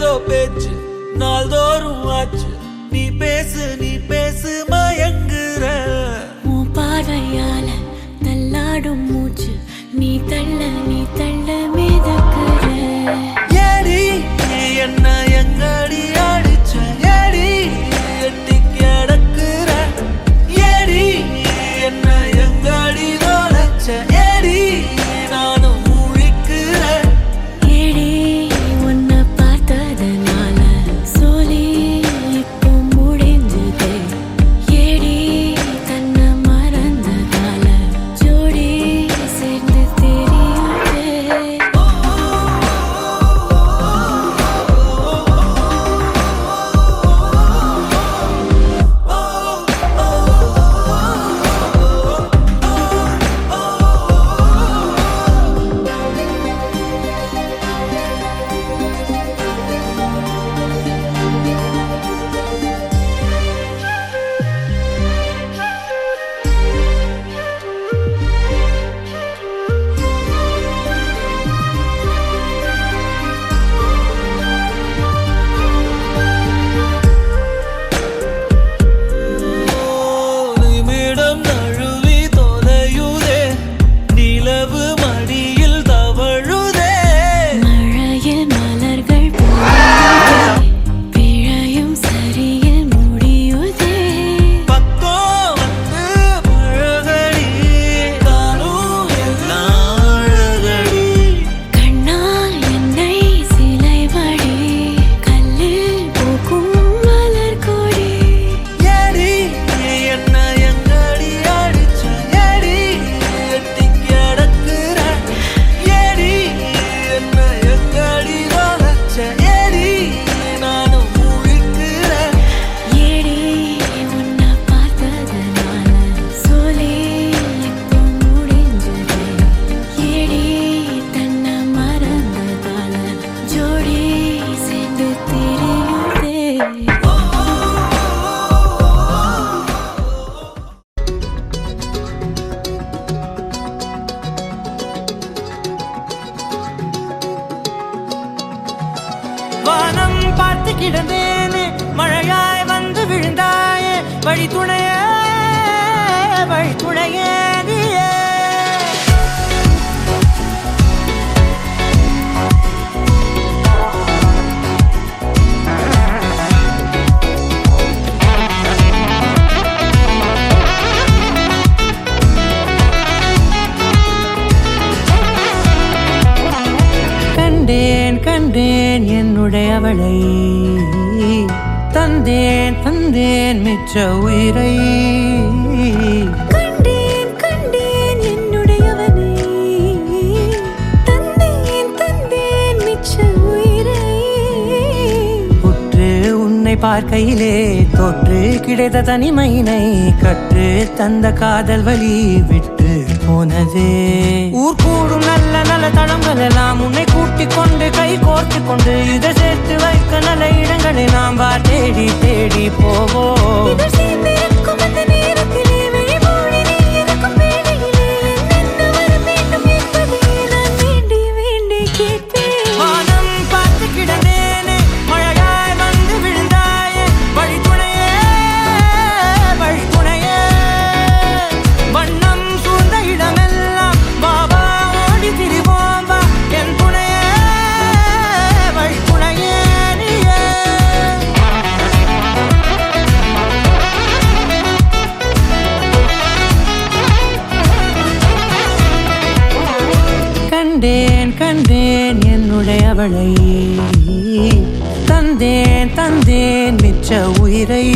ஏதேதோ பேச்சு நாள்தோறும் ஆச்சு. நீ பேசு மயங்குற உன் பார்வையால தள்ளாடும் மூச்சு. நீ தள்ள மிதக்குற. ஏடி என்ன எங்கடி அடிச்ச? ஏடி எட்டி கிடக்குற? ஏடி என்ன எங்கடி தொலைச்ச? ஏடி நானும் முழிக்கிற. ஏடி உன்னை பார்த்ததனால சோலி இப்போ முடிஞ்சது. ஏடி தன்னை மறந்ததால ஜோடி சேர்ந்து தெரியுது. நிமிடம் நழுவி தொலையுதே, நிலவு மடியில் தவழுதே. மழையில் மலர்கள் பொழியுதே, பிழையும் சரியில் முடியுதே. பக்கம் வந்து பழகடி, தானும் எல்லாம் அழகடி. கண்ணால் என்னை சிலைவடி, கல்லில் பூக்கும் மலர் கொடி. ஏடி என்ன எங்கடி அடிச்ச? ஏடி எட்டி கிடக்குற? ஏடி என்ன எங்கடி தொலைச்ச? ஏடி நானும் முழிக்கிற. ஏடி உன்னை பார்த்ததனால சோலி இப்போ முடிஞ்சது. ஏடி தன்னை மறந்ததால ஜோடி சேர்ந்து தெரியுதே. வானம் பார்த்து கிடந்தேனே, மழையாய் வந்து விழுந்தாயே. வழி துணையே நீயே. கண்டேன் என்னுடையவளை, தந்தேன் மிச்ச உயிரை. கண்டேன் என்னுடையவனை, தந்தேன் மிச்ச உயிரை. உற்று உன்னை பார்க்கையிலே தொற்று கிடைத்த தனிமையினை கற்று தந்த காதல் வழி விட்டு போனதே. ஊர் கூடும் நல்ல தளங்கள் எல்லாம் உன்னை கூட்டிக் கொண்டு கை கோர்த்து கொண்டு இதை சேர்த்து வைக்க நல்ல இடங்களை நாம் தேடி போவோம். இதழ் சேர்ந்திருக்கும் அந்த நேரத்திலே விழிமூடி நீ இருக்கும் வேளையிலே என்ன வர வேண்டும் என்பதை நான் வேண்டி கேட்பேன். வானம் பார்த்து கிடந்தேனே, மழையாய் வந்து விழுந்தாயே. வழி துணையே வண்ணம் சூழ்ந்த இடமெல்லாம் பாபா ஓடி திரிவோம் வா. என் துணையே வழி துணையே நீயே. கண்டேன் என்னுடையவளை, தந்தேன் மிச்ச உயிரை.